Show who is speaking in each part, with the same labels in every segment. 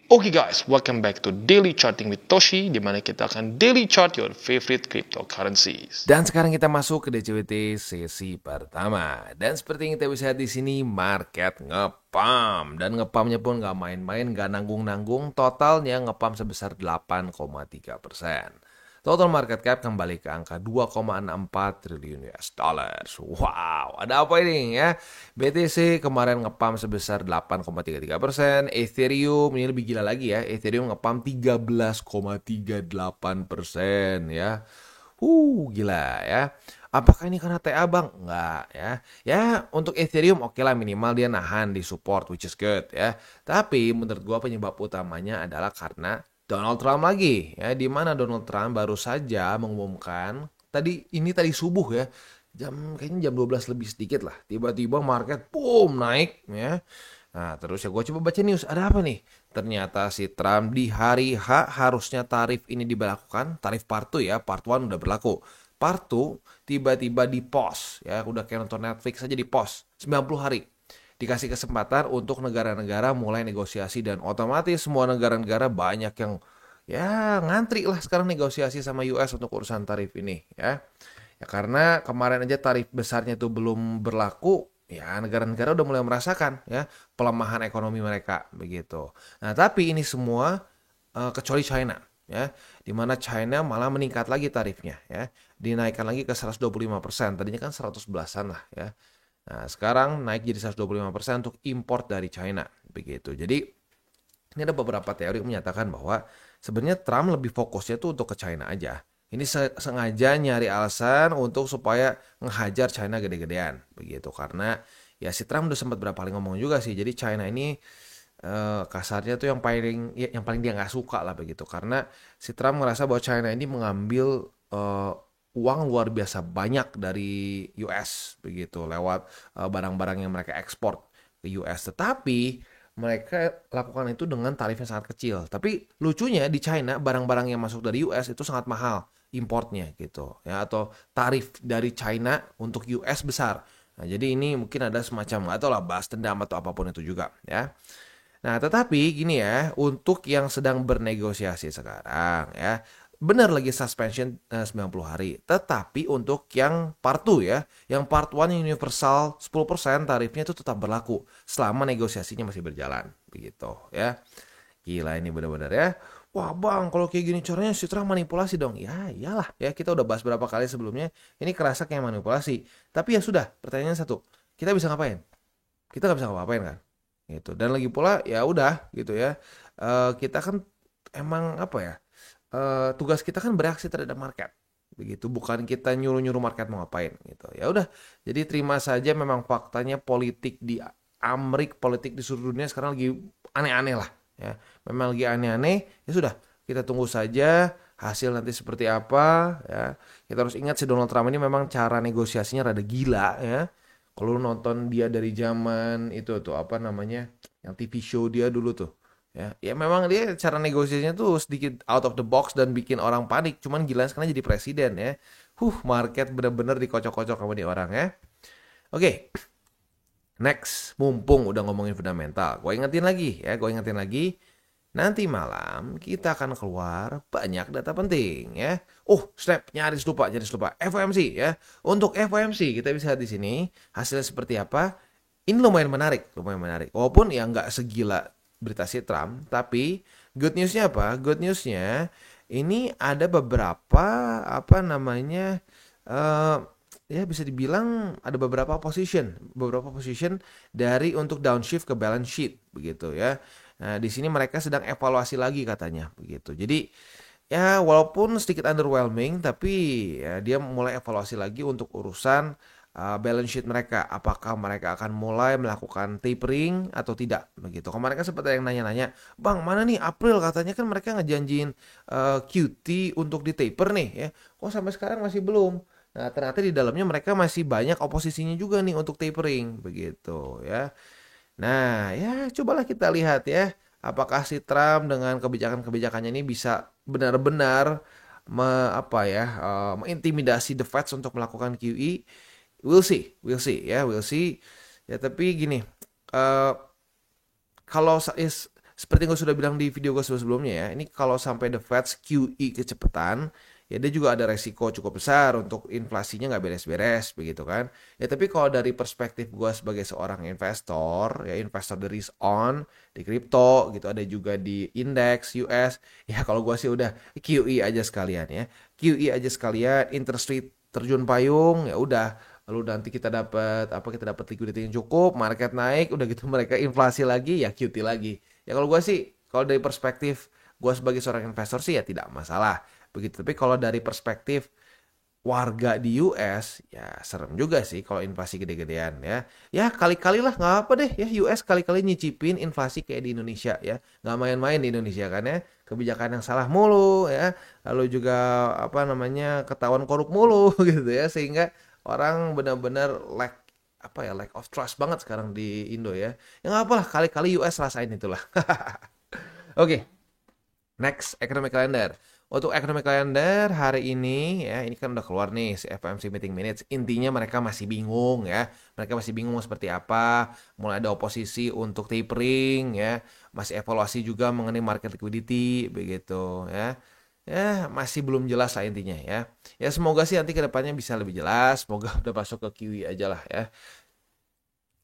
Speaker 1: Oke guys, welcome back to Daily Charting with Toshi, di mana kita akan daily chart your favorite cryptocurrencies.
Speaker 2: Dan sekarang kita masuk ke DCWT sesi pertama. Dan seperti yang kita bisa lihat di sini, market ngepam. Dan ngepamnya pun nggak main-main, nggak nanggung-nanggung. Totalnya ngepam sebesar 8,3%. Total market cap kembali ke angka 2,64 triliun US dollars. Wow, ada apa ini ya? BTC kemarin ngepam sebesar 8,33%. Ethereum ini lebih gila lagi ya. Ethereum ngepam 13,38% ya. Gila ya. Apakah ini karena TA bang? Enggak ya. Ya untuk Ethereum oke lah, minimal dia nahan di support, which is good ya. Tapi menurut gua penyebab utamanya adalah karena Donald Trump lagi ya. Di mana Donald Trump baru saja mengumumkan tadi subuh ya. Kayaknya jam 12 lebih sedikit lah. Tiba-tiba market boom naik ya. Nah, terus ya gue coba baca news, ada apa nih? Ternyata si Trump di hari H harusnya tarif ini diberlakukan, tarif part 2 ya, part 1 udah berlaku. Part 2 tiba-tiba di pause ya, udah kayak nonton Netflix aja di pause 90 hari. Dikasih kesempatan untuk negara-negara mulai negosiasi dan otomatis semua negara-negara banyak yang ya ngantri lah sekarang negosiasi sama US untuk urusan tarif ini ya. Ya karena kemarin aja tarif besarnya itu belum berlaku, ya negara-negara udah mulai merasakan ya pelemahan ekonomi mereka begitu. Nah, tapi ini semua kecuali China ya, di mana China malah meningkat lagi tarifnya ya, dinaikkan lagi ke 125%. Tadinya kan 100 belasan lah ya. Nah, sekarang naik jadi 125% untuk import dari China begitu. Jadi ini ada beberapa teori yang menyatakan bahwa sebenarnya Trump lebih fokusnya tuh untuk ke China aja. Ini sengaja nyari alasan untuk supaya ngehajar China gede-gedean begitu, karena ya si Trump udah sempat berapa kali ngomong juga sih. Jadi China ini kasarnya tuh yang paling dia nggak suka lah begitu, karena si Trump ngerasa bahwa China ini mengambil uang luar biasa banyak dari US begitu lewat barang-barang yang mereka ekspor ke US. Tetapi mereka lakukan itu dengan tarif yang sangat kecil. Tapi lucunya di China barang-barang yang masuk dari US itu sangat mahal importnya gitu ya, atau tarif dari China untuk US besar. Nah, jadi ini mungkin ada semacam atau lah balas dendam atau apapun itu juga ya. Nah, tetapi gini ya, untuk yang sedang bernegosiasi sekarang ya, benar lagi suspension 90 hari. Tetapi untuk yang part 2 ya, yang part 1 yang universal 10% tarifnya itu tetap berlaku selama negosiasinya masih berjalan begitu ya. Gila ini benar-benar ya. Wah bang, kalau kayak gini caranya si Trump manipulasi dong. Ya iyalah ya, kita udah bahas berapa kali sebelumnya. Ini kerasa kayak manipulasi. Tapi ya sudah, pertanyaannya satu. Kita bisa ngapain? Kita nggak bisa ngapain kan? Gitu. Dan lagi pula ya udah gitu ya. Kita kan emang apa ya? Tugas kita kan bereaksi terhadap market. Begitu, bukan kita nyuruh-nyuruh market mau ngapain gitu. Ya udah. Jadi terima saja, memang faktanya politik di Amerika, politik di seluruh dunia sekarang lagi aneh-aneh lah ya. Memang lagi aneh-aneh, ya sudah. Kita tunggu saja hasil nanti seperti apa ya. Kita harus ingat si Donald Trump ini memang cara negosiasinya rada gila ya. Kalau lu nonton dia dari zaman itu tuh apa namanya, yang TV show dia dulu tuh ya, ya memang dia cara negosiasinya tuh sedikit out of the box dan bikin orang panik. Cuman gila sekarang jadi presiden ya. Market bener-bener dikocok-kocok sama dia orang ya. Oke, next, mumpung udah ngomongin fundamental, gue ingetin lagi, nanti malam kita akan keluar banyak data penting ya. Snap, nyaris lupa, FOMC ya. Untuk FOMC kita bisa lihat di sini hasilnya seperti apa. Ini lumayan menarik, lumayan menarik. Walaupun ya nggak segila berita si Trump, tapi good newsnya apa? Good newsnya ini ada beberapa apa namanya, eh ya bisa dibilang ada beberapa position dari untuk downshift ke balance sheet begitu ya. Nah, di sini mereka sedang evaluasi lagi katanya begitu. Jadi ya walaupun sedikit underwhelming, tapi ya dia mulai evaluasi lagi untuk urusan balance sheet mereka. Apakah mereka akan mulai melakukan tapering atau tidak begitu. Kemarin kan sempat ada yang nanya-nanya, "Bang, mana nih April katanya kan mereka ngejanjiin QT untuk di taper nih ya. Kok sampai sekarang masih belum?" Nah, ternyata di dalamnya mereka masih banyak oposisinya juga nih untuk tapering begitu ya. Nah, ya cobalah kita lihat ya, apakah si Trump dengan kebijakan-kebijakannya ini bisa benar-benar mengintimidasi the Fed untuk melakukan QE. We'll see ya, we'll see. Ya tapi gini, eh kalau seperti yang gue sudah bilang di video gue sebelumnya ya, ini kalau sampai the Fed QE kecepatan, ya dia juga ada resiko cukup besar untuk inflasinya nggak beres-beres begitu kan. Ya tapi kalau dari perspektif gue sebagai seorang investor, ya investor the risk on di kripto gitu, ada juga di indeks US, ya kalau gue sih udah QE aja sekalian ya, QE aja sekalian, interest rate terjun payung, ya udah. Lalu nanti kita dapat liquidity yang cukup, market naik, udah gitu mereka inflasi lagi, ya QT lagi. Ya kalau gue sih, kalau dari perspektif gue sebagai seorang investor sih ya tidak masalah begitu. Tapi kalau dari perspektif warga di US, ya serem juga sih kalau inflasi gede-gedean ya. Ya kali-kali lah nggak apa deh ya, US kali-kali nyicipin inflasi kayak di Indonesia ya. Nggak main-main di Indonesia kan ya. Kebijakan yang salah mulu ya. Lalu juga apa namanya ketahuan korup mulu gitu ya. Sehingga orang benar-benar lack of trust banget sekarang di Indo ya. Ya nggak apalah, kali-kali US rasain itulah. Oke, next economic calendar. Untuk economic calendar hari ini ya, ini kan udah keluar nih si FOMC meeting minutes. Intinya mereka masih bingung ya. Mereka masih bingung seperti apa. Mulai ada oposisi untuk tapering ya. Masih evaluasi juga mengenai market liquidity begitu ya. Ya, masih belum jelas lah intinya ya. Ya semoga sih nanti kedepannya bisa lebih jelas. Semoga udah masuk ke QE aja lah ya.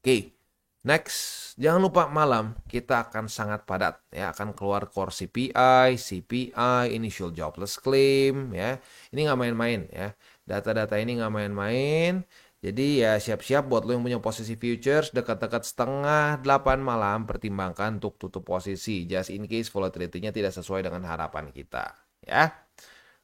Speaker 2: Oke, next, jangan lupa malam kita akan sangat padat ya, akan keluar core CPI, CPI, initial jobless claim ya. Ini nggak main-main ya. Data-data ini nggak main-main. Jadi ya siap-siap buat lo yang punya posisi futures dekat-dekat setengah 8 malam, pertimbangkan untuk tutup posisi just in case volatility-nya tidak sesuai dengan harapan kita ya.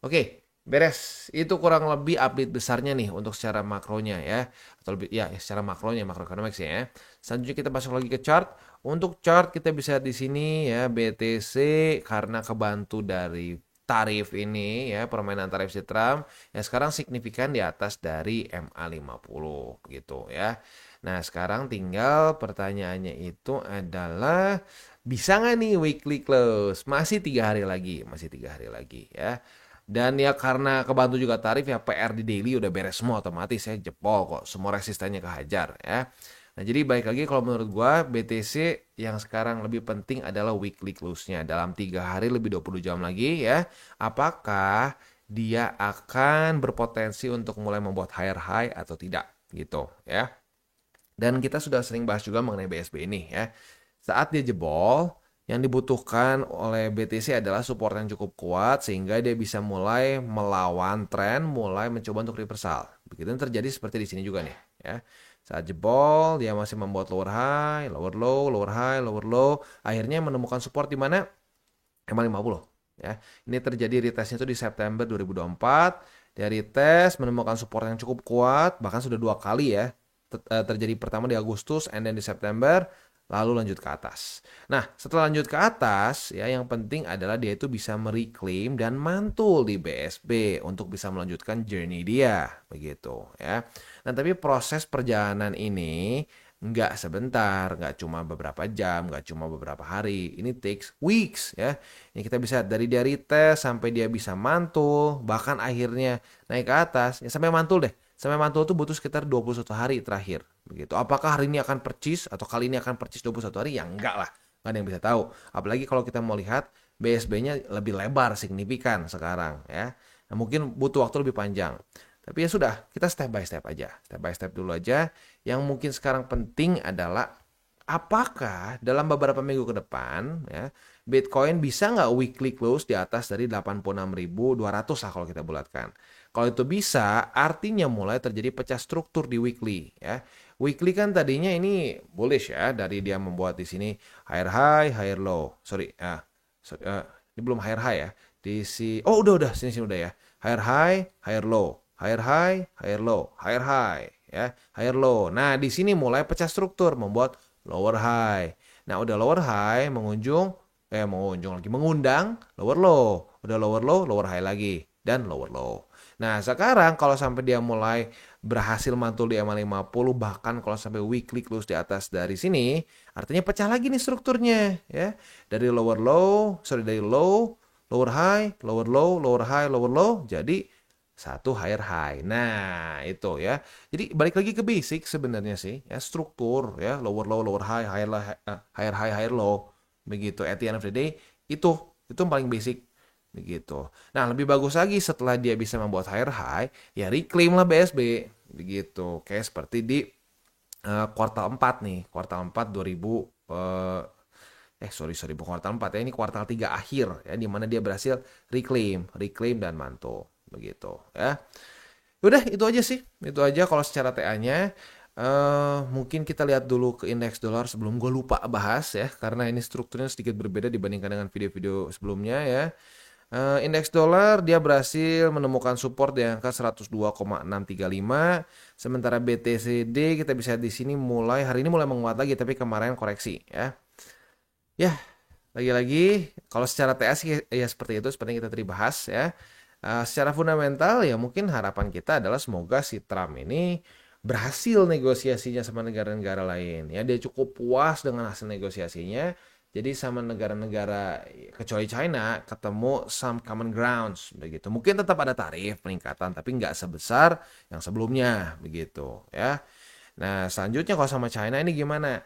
Speaker 2: Oke, beres. Itu kurang lebih update besarnya nih untuk secara makronya ya. Atau lebih ya secara makronya, makroeconomics ya. Selanjutnya kita masuk lagi ke chart. Untuk chart kita bisa di sini ya BTC karena kebantu dari tarif ini ya, permainan tarif si Trump yang sekarang signifikan di atas dari MA50 gitu ya. Nah, sekarang tinggal pertanyaannya itu adalah bisa nggak nih weekly close? Masih 3 hari lagi, masih 3 hari lagi ya. Dan ya karena kebantu juga tarif ya, PR di daily udah beres semua otomatis ya, jebol kok, semua resistennya kehajar ya. Nah jadi baik lagi kalau menurut gua BTC yang sekarang lebih penting adalah weekly close-nya dalam 3 hari lebih 20 jam lagi ya. Apakah dia akan berpotensi untuk mulai membuat higher high atau tidak gitu ya. Dan kita sudah sering bahas juga mengenai BSB ini ya. Saat dia jebol, yang dibutuhkan oleh BTC adalah support yang cukup kuat sehingga dia bisa mulai melawan tren, mulai mencoba untuk reversal. Begitu yang terjadi seperti di sini juga nih, ya. Saat jebol, dia masih membuat lower high, lower low, lower high, lower low, akhirnya menemukan support di mana? MA50, ya. Ini terjadi retestnya itu di September 2024. Dia retest menemukan support yang cukup kuat, bahkan sudah 2 kali ya. Terjadi pertama di Agustus and then di September, lalu lanjut ke atas. Nah, setelah lanjut ke atas, ya yang penting adalah dia itu bisa mereclaim dan mantul di BSB untuk bisa melanjutkan journey dia, begitu ya. Nah, tapi proses perjalanan ini nggak sebentar, nggak cuma beberapa jam, nggak cuma beberapa hari. Ini takes weeks ya. Ini kita bisa dari retest sampai dia bisa mantul, bahkan akhirnya naik ke atas, ya sampai mantul deh. Sampai mantul tuh butuh sekitar 21 hari terakhir. Begitu. Apakah hari ini akan purchase atau kali ini akan purchase 21 hari? Ya enggak lah. Nggak ada yang bisa tahu. Apalagi kalau kita mau lihat BSB-nya lebih lebar signifikan sekarang ya. Nah, mungkin butuh waktu lebih panjang. Tapi ya sudah, kita step by step aja. Step by step dulu aja. Yang mungkin sekarang penting adalah apakah dalam beberapa minggu ke depan ya Bitcoin bisa nggak weekly close di atas dari 86.200 lah kalau kita bulatkan. Kalau itu bisa, artinya mulai terjadi pecah struktur di weekly ya. Weekly kan tadinya ini bullish ya, dari dia membuat di sini higher high, higher low. Ini belum higher high ya. Udah sini udah ya. Higher high, higher low. Higher high, higher low. Higher high ya, higher low. Nah, di sini mulai pecah struktur membuat lower high. Nah, udah lower high mengundang lower low. Udah lower low, lower high lagi dan lower low. Nah, sekarang kalau sampai dia mulai berhasil mantul di MA50, bahkan kalau sampai weekly close di atas dari sini, artinya pecah lagi nih strukturnya ya. Dari dari low, lower high, lower low, lower high, lower low, jadi satu higher high. Nah, itu ya. Jadi balik lagi ke basic sebenarnya sih, ya struktur ya, lower low, lower high, higher high, higher low. begitu. At the end of the day itu yang paling basic begitu. Nah, lebih bagus lagi setelah dia bisa membuat higher high, ya reclaim lah BSB begitu. Kayak seperti di kuartal 4 nih, kuartal 4 2000 sorry bukan kuartal 4 ya, ini kuartal 3 akhir ya, di mana dia berhasil reclaim dan manto begitu ya. Udah itu aja sih, itu aja kalau secara TA-nya. Mungkin kita lihat dulu ke indeks dolar sebelum gue lupa bahas ya, karena ini strukturnya sedikit berbeda dibandingkan dengan video-video sebelumnya ya. Indeks dolar dia berhasil menemukan support di angka 102,635, sementara BTCD kita bisa di sini hari ini mulai menguat lagi, tapi kemarin koreksi ya. Ya, lagi-lagi kalau secara TA sih ya seperti itu, seperti yang kita tadi bahas ya. Secara fundamental ya mungkin harapan kita adalah semoga si Trump ini berhasil negosiasinya sama negara-negara lain ya. Dia cukup puas dengan hasil negosiasinya. Jadi sama negara-negara kecuali China ketemu some common grounds begitu. Mungkin tetap ada tarif peningkatan tapi nggak sebesar yang sebelumnya begitu ya. Nah, selanjutnya kalau sama China ini gimana?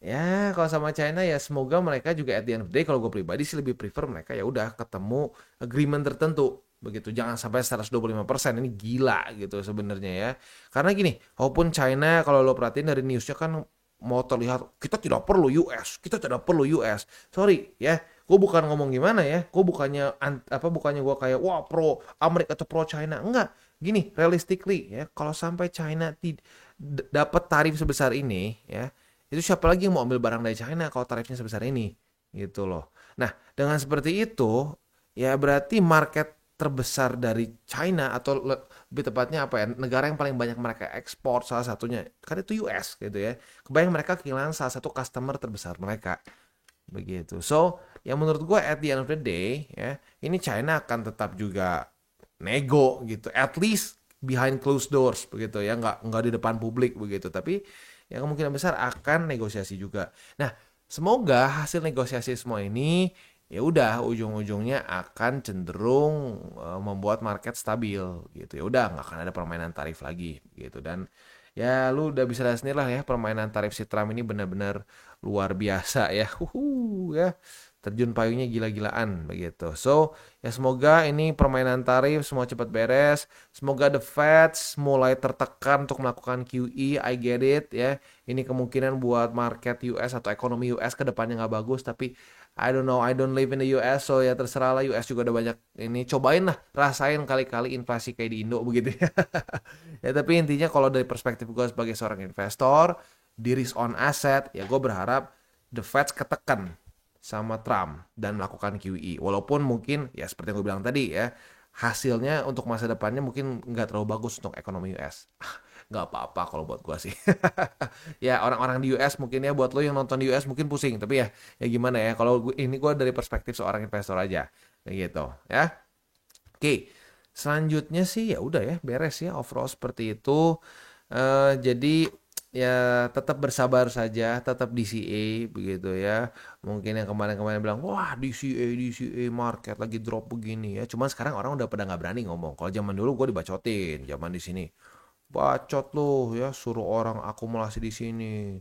Speaker 2: Ya, kalau sama China ya semoga mereka juga at the end of the day, kalau gue pribadi sih lebih prefer mereka ya udah ketemu agreement tertentu begitu. Jangan sampai 125%, ini gila gitu sebenarnya ya. Karena gini, walaupun China kalau lo perhatiin dari newsnya kan mau terlihat kita tidak perlu US, kita tidak perlu US. Sorry ya, gue bukan ngomong gimana ya, gue bukannya gue kayak wah pro Amerika atau pro China, enggak. Gini, realistically ya, kalau sampai China dapat tarif sebesar ini ya, itu siapa lagi yang mau ambil barang dari China kalau tarifnya sebesar ini gitu loh. Nah, dengan seperti itu ya berarti market terbesar dari China atau lebih tepatnya apa ya, negara yang paling banyak mereka ekspor salah satunya kan itu US gitu ya. Kebayang mereka kehilangan salah satu customer terbesar mereka begitu. So ya menurut gue at the end of the day ya ini China akan tetap juga nego gitu, at least behind closed doors begitu ya, nggak di depan publik begitu, tapi ya kemungkinan besar akan negosiasi juga. Nah, semoga hasil negosiasi semua ini ya udah ujung-ujungnya akan cenderung membuat market stabil gitu. Ya udah nggak akan ada permainan tarif lagi gitu. Dan ya lu udah bisa lihat sendiri lah ya, permainan tarif si Trump ini benar-benar luar biasa ya. Ya terjun payungnya gila-gilaan begitu. So ya semoga ini permainan tarif semua cepat beres. Semoga the Fed mulai tertekan untuk melakukan QE. I get it ya. Ini kemungkinan buat market US atau ekonomi US ke depannya nggak bagus. Tapi I don't know, I don't live in the US, so ya terserah lah. US juga udah banyak ini, cobain lah, rasain kali-kali inflasi kayak di Indo begitu ya. Ya tapi intinya kalau dari perspektif gue sebagai seorang investor di risk on asset, ya gue berharap the Fed ketekan sama Trump dan melakukan QE. Walaupun mungkin ya seperti yang gue bilang tadi ya, hasilnya untuk masa depannya mungkin nggak terlalu bagus untuk ekonomi US. Nggak apa-apa kalau buat gue sih. Ya orang-orang di US mungkin ya, buat lo yang nonton di US mungkin pusing. Tapi ya gimana ya, kalau ini gue dari perspektif seorang investor aja. Kayak gitu ya. Oke, selanjutnya sih ya udah ya beres ya overall seperti itu. Jadi ya tetap bersabar saja, tetap DCA begitu ya. Mungkin yang kemarin-kemarin bilang, wah DCA market lagi drop begini ya. Cuman sekarang orang udah pada nggak berani ngomong. Kalau zaman dulu gue dibacotin, zaman di sini. Bacot loh ya, suruh orang akumulasi di sini.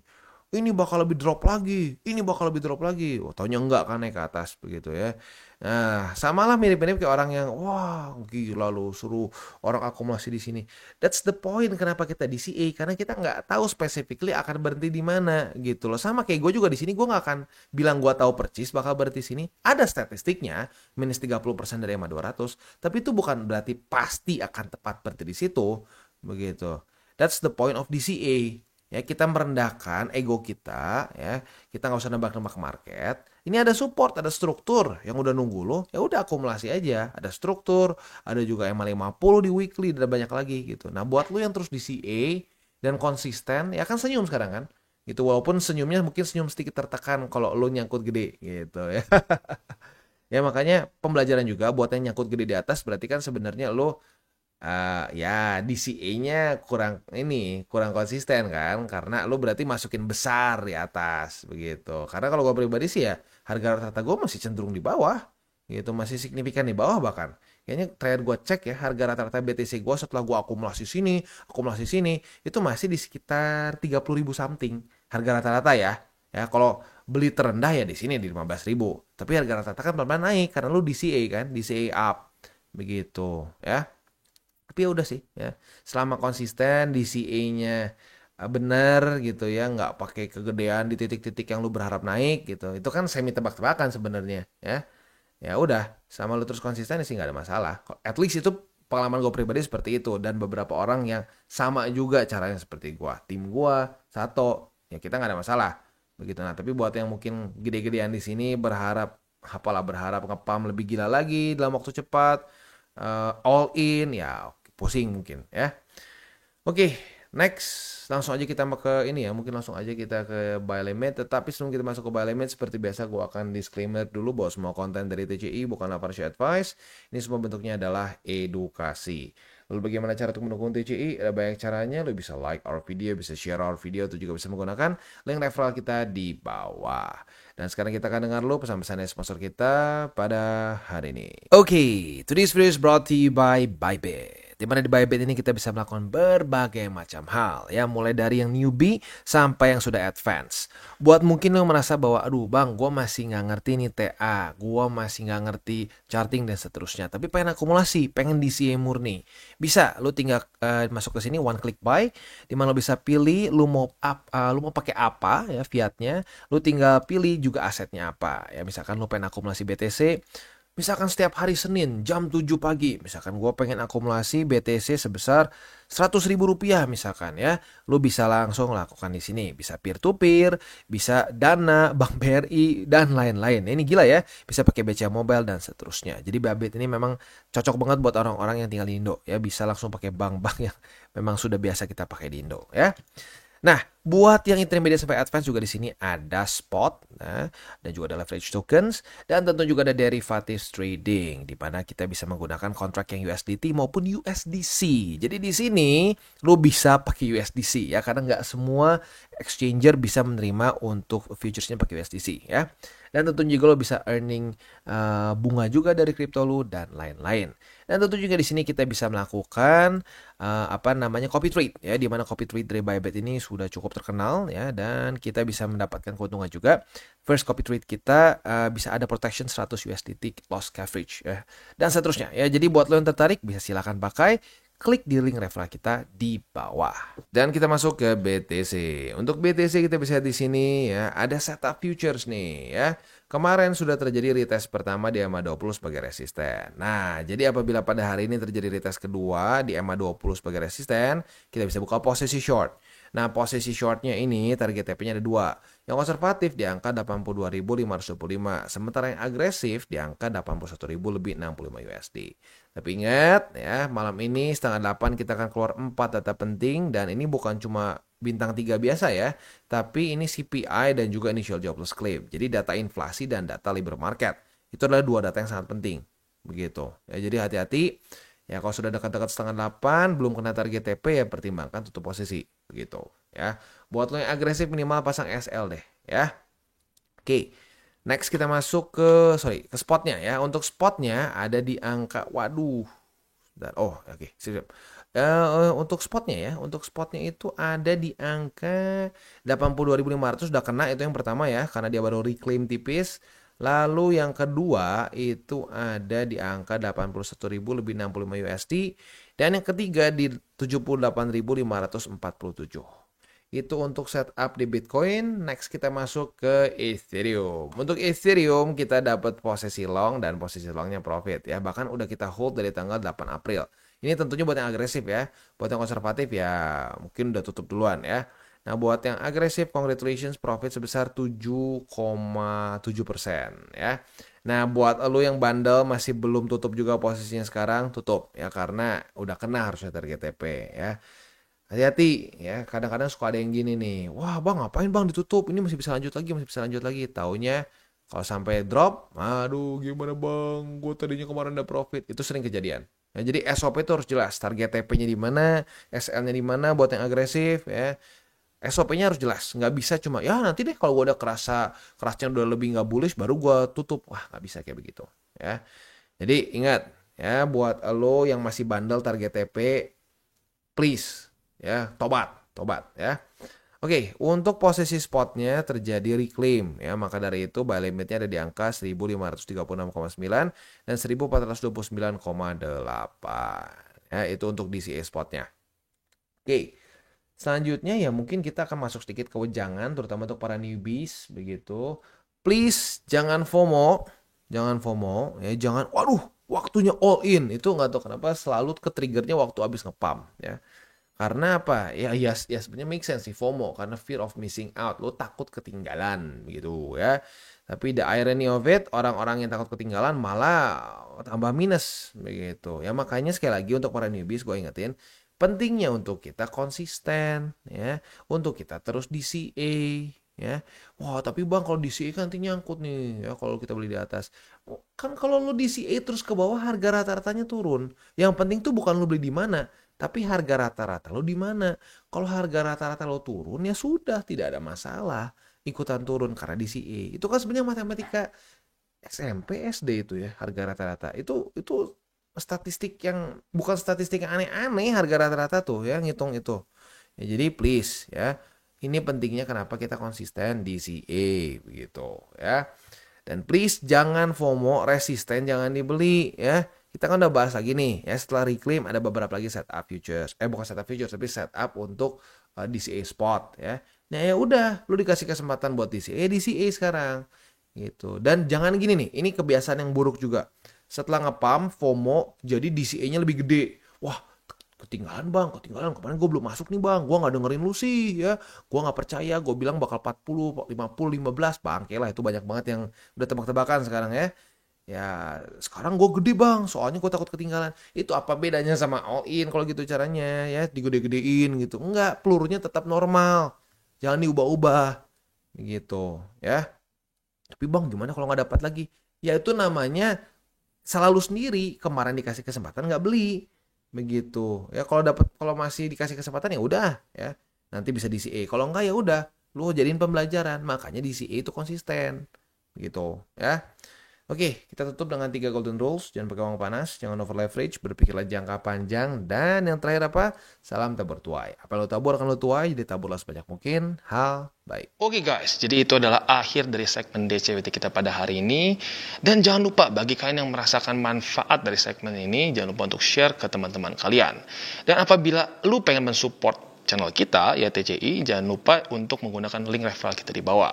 Speaker 2: Ini bakal lebih drop lagi, ini bakal lebih drop lagi. Oh, taunya enggak kan naik ke atas begitu ya. Nah, samalah mirip-mirip kayak orang yang wah gila lu suruh orang akumulasi di sini. That's the point kenapa kita DCA, karena kita nggak tahu specifically akan berhenti di mana gitu loh. Sama kayak gue juga di sini gue nggak akan bilang gue tahu percis bakal berhenti sini. Ada statistiknya minus 30% dari MA 200, tapi itu bukan berarti pasti akan tepat berhenti di situ begitu. That's the point of DCA. Ya, kita merendahkan ego kita ya. Kita nggak usah nebak-nebak market. Ini ada support, ada struktur yang udah nunggu lo. Ya udah akumulasi aja. Ada struktur, ada juga MA 50 di weekly dan banyak lagi gitu. Nah, buat lo yang terus DCA dan konsisten, ya kan senyum sekarang kan. Gitu, walaupun senyumnya mungkin senyum sedikit tertekan kalau lo nyangkut gede gitu ya. Ya makanya pembelajaran juga buat yang nyangkut gede di atas, berarti kan sebenarnya lo ya DCA-nya kurang konsisten kan, karena lo berarti masukin besar di atas begitu. Karena kalau gue pribadi sih ya harga rata-rata gue masih cenderung di bawah gitu, masih signifikan di bawah bahkan. Kayaknya terakhir gue cek ya harga rata-rata BTC gue setelah gue akumulasi sini itu masih di sekitar 30.000 something harga rata-rata ya. Ya, kalau beli terendah ya di sini di 15.000. Tapi harga rata-rata kan pelan-pelan naik karena lu DCA kan, DCA up. Begitu, ya. Tapi ya udah sih, ya. Selama konsisten DCA-nya bener gitu ya, nggak pakai kegedean di titik-titik yang lu berharap naik gitu. Itu kan semi tebak-tebakan sebenarnya, ya. Ya udah, sama lu terus konsisten sih nggak ada masalah. At least itu pengalaman gue pribadi seperti itu dan beberapa orang yang sama juga caranya seperti gue. Tim gue satu, ya kita nggak ada masalah. Begitu. Nah, tapi buat yang mungkin gede-gedean di sini berharap apalah berharap ngepam lebih gila lagi dalam waktu cepat, all in ya pusing mungkin ya. Oke, next langsung aja kita ke ini ya, mungkin langsung aja kita ke buy limit. Tetapi sebelum kita masuk ke buy limit, seperti biasa gue akan disclaimer dulu bahwa semua konten dari TCI bukanlah financial advice. Ini semua bentuknya adalah edukasi. Lalu bagaimana cara untuk mendukung TCI? Ada banyak caranya. Lo bisa like our video, bisa share our video, atau juga bisa menggunakan link referral kita di bawah. Dan sekarang kita akan dengar lo pesan-pesannya sponsor kita pada hari ini. Oke, today's video is brought to you by Bybit. Di mana di Bybit ini kita bisa melakukan berbagai macam hal, ya, mulai dari yang newbie sampai yang sudah advance. Buat mungkin lo merasa bahwa, aduh bang, gue masih nggak ngerti nih TA, gue masih nggak ngerti charting dan seterusnya, tapi pengen akumulasi, pengen DCA murni. Bisa, lo tinggal masuk ke sini one click buy, di mana lo bisa pilih lo mau pakai apa ya fiatnya, lo tinggal pilih juga asetnya apa. Ya misalkan lo pengen akumulasi BTC. Misalkan setiap hari Senin jam 7 pagi, misalkan gue pengen akumulasi BTC sebesar 100.000 rupiah misalkan ya, lu bisa langsung lakukan di sini, bisa peer to peer, bisa Dana, Bank BRI dan lain-lain. Ini gila ya, bisa pakai BCA Mobile dan seterusnya. Jadi Bybit ini memang cocok banget buat orang-orang yang tinggal di Indo ya, bisa langsung pakai bank-bank yang memang sudah biasa kita pakai di Indo ya. Nah, buat yang intermediate sampai advance juga di sini ada spot, nah, dan juga ada leverage tokens, dan tentu juga ada derivatives trading, di mana kita bisa menggunakan kontrak yang USDT maupun USDC. Jadi di sini lo bisa pakai USDC ya, karena nggak semua exchanger bisa menerima untuk futuresnya pakai USDC ya. Dan tentu juga lo bisa earning bunga juga dari kripto lo dan lain-lain. Dan tentu juga di sini kita bisa melakukan copy trade ya, di mana copy trade dari Bybit ini sudah cukup terkenal ya, dan kita bisa mendapatkan keuntungan juga. First copy trade kita bisa ada protection 100 USDT loss coverage ya, dan seterusnya ya. Jadi buat lo yang tertarik bisa silakan pakai. Klik di link referral kita di bawah. Dan kita masuk ke BTC. Untuk BTC kita bisa di sini ya, ada setup futures nih ya. Kemarin sudah terjadi retest pertama di EMA20 sebagai resisten. Nah, jadi apabila pada hari ini terjadi retest kedua di EMA20 sebagai resisten, kita bisa buka posisi short. Nah, posisi shortnya ini target TP-nya ada dua. Yang konservatif di angka 82.525, sementara yang agresif di angka 81.000 lebih 65 USD. Tapi ingat ya, malam ini setengah 8 kita akan keluar 4 data penting, dan ini bukan cuma bintang 3 biasa ya, tapi ini CPI dan juga initial jobless claim. Jadi data inflasi dan data labor market. Itu adalah dua data yang sangat penting. Begitu. Ya, jadi hati-hati. Ya, kalau sudah dekat-dekat setengah 8 belum kena target TP ya pertimbangkan tutup posisi. Begitu ya. Buat lo yang agresif minimal pasang SL deh ya. Oke. Next kita masuk ke spotnya ya. Untuk spotnya ada di angka, waduh. Oke, siap. Untuk spotnya itu ada di angka 82.500, sudah kena itu yang pertama ya, karena dia baru reclaim tipis. Lalu yang kedua itu ada di angka 81.000 lebih 65 USD, dan yang ketiga di 78.547. Itu untuk setup di Bitcoin. Next kita masuk ke Ethereum. Untuk Ethereum kita dapat posisi long dan posisi longnya profit ya. Bahkan udah kita hold dari tanggal 8 April. Ini tentunya buat yang agresif ya. Buat yang konservatif ya mungkin udah tutup duluan ya. Nah, buat yang agresif, congratulations, profit sebesar 7,7% ya. Nah, buat lo yang bandel masih belum tutup juga posisinya sekarang, tutup ya, karena udah kena harusnya target TP ya. Hati-hati ya, kadang-kadang suka ada yang gini nih, wah bang ngapain bang ditutup, ini masih bisa lanjut lagi. Taunya kalau sampai drop, aduh gimana bang, gue tadinya kemarin udah profit. Itu sering kejadian. Nah, jadi SOP itu harus jelas, target TP-nya di mana, SL-nya di mana buat yang agresif ya. SOP-nya harus jelas, nggak bisa cuma ya nanti deh kalau gue udah kerasnya udah lebih nggak bullish baru gue tutup. Wah, nggak bisa kayak begitu ya. Jadi ingat ya, buat lo yang masih bandel target TP, please ya, tobat ya. Oke, untuk posisi spotnya terjadi reclaim ya, maka dari itu buy limitnya ada di angka 1536,9 dan 1429,8 ya, itu untuk DCA spotnya. Oke, selanjutnya ya mungkin kita akan masuk sedikit ke wejangan terutama untuk para newbies begitu. Please jangan FOMO, ya, jangan waduh waktunya all in, itu nggak tahu kenapa selalu ke triggernya waktu habis ngepump ya. Karena apa? Ya sebenarnya make sense sih FOMO karena fear of missing out. Lo takut ketinggalan gitu ya. Tapi the irony of it, orang-orang yang takut ketinggalan malah tambah minus begitu. Ya makanya sekali lagi untuk para newbies gue ingetin pentingnya untuk kita konsisten ya, untuk kita terus DCA ya. Wah, tapi Bang kalau DCA kan nanti nyangkut nih ya kalau kita beli di atas. Kan kalau lo DCA terus ke bawah harga rata-ratanya turun. Yang penting tuh bukan lo beli di mana, tapi harga rata-rata lo di mana? Kalau harga rata-rata lo turun ya sudah tidak ada masalah ikutan turun karena DCA. Itu kan sebenarnya matematika SMP SD itu ya harga rata-rata. Itu statistik yang bukan statistik yang aneh-aneh harga rata-rata tuh ya ngitung itu. Ya, jadi please ya. Ini pentingnya kenapa kita konsisten DCA begitu ya. Dan please jangan FOMO, resisten jangan dibeli ya. Kita kan udah bahas lagi nih ya, setelah reclaim ada beberapa lagi setup futures. Bukan setup futures tapi setup untuk DCA spot ya. Nah ya udah, lu dikasih kesempatan buat DCA sekarang gitu. Dan jangan gini nih, ini kebiasaan yang buruk juga. Setelah ngepump FOMO jadi DCA-nya lebih gede. Wah, ketinggalan kemarin gue belum masuk nih bang, gue nggak dengerin lu sih ya, gue nggak percaya, gue bilang bakal 40, 50, 15, bangke lah itu banyak banget yang udah tebak-tebakan sekarang ya. Ya sekarang gue gede bang, soalnya gue takut ketinggalan. Itu apa bedanya sama all in kalau gitu caranya ya, digede-gedein gitu. Enggak, pelurunya tetap normal, jangan diubah-ubah gitu ya. Tapi bang gimana kalau nggak dapat lagi? Ya itu namanya selalu sendiri, kemarin dikasih kesempatan nggak beli begitu ya. Kalau masih dikasih kesempatan ya udah ya, nanti bisa DCA. Kalau enggak ya udah, lu jadiin pembelajaran. Makanya DCA itu konsisten gitu ya. Oke, kita tutup dengan 3 golden rules. Jangan pakai uang panas, jangan over leverage, berpikirlah jangka panjang, dan yang terakhir apa? Salam tabur tuai. Apa lo tabur akan lo tuai, jadi taburlah sebanyak mungkin hal baik.
Speaker 1: Oke guys, jadi itu adalah akhir dari segmen DCWT kita pada hari ini. Dan jangan lupa bagi kalian yang merasakan manfaat dari segmen ini, jangan lupa untuk share ke teman-teman kalian. Dan apabila lu pengen mensupport channel kita, ya TCI, jangan lupa untuk menggunakan link referral kita di bawah.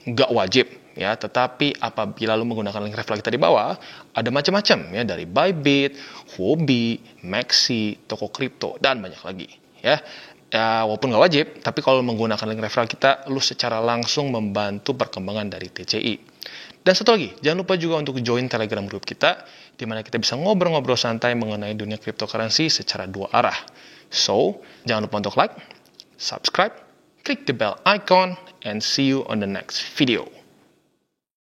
Speaker 1: Nggak wajib ya, tetapi apabila lu menggunakan link referral kita di bawah, ada macam-macam ya, dari Bybit, Huobi, Maxi, toko kripto, dan banyak lagi ya. Ya, walaupun nggak wajib, tapi kalau menggunakan link referral kita, lu secara langsung membantu perkembangan dari TCI. Dan satu lagi, jangan lupa juga untuk join Telegram group kita, di mana kita bisa ngobrol-ngobrol santai mengenai dunia cryptocurrency secara dua arah. So, jangan lupa untuk like, subscribe, click the bell icon, and see you on the next video.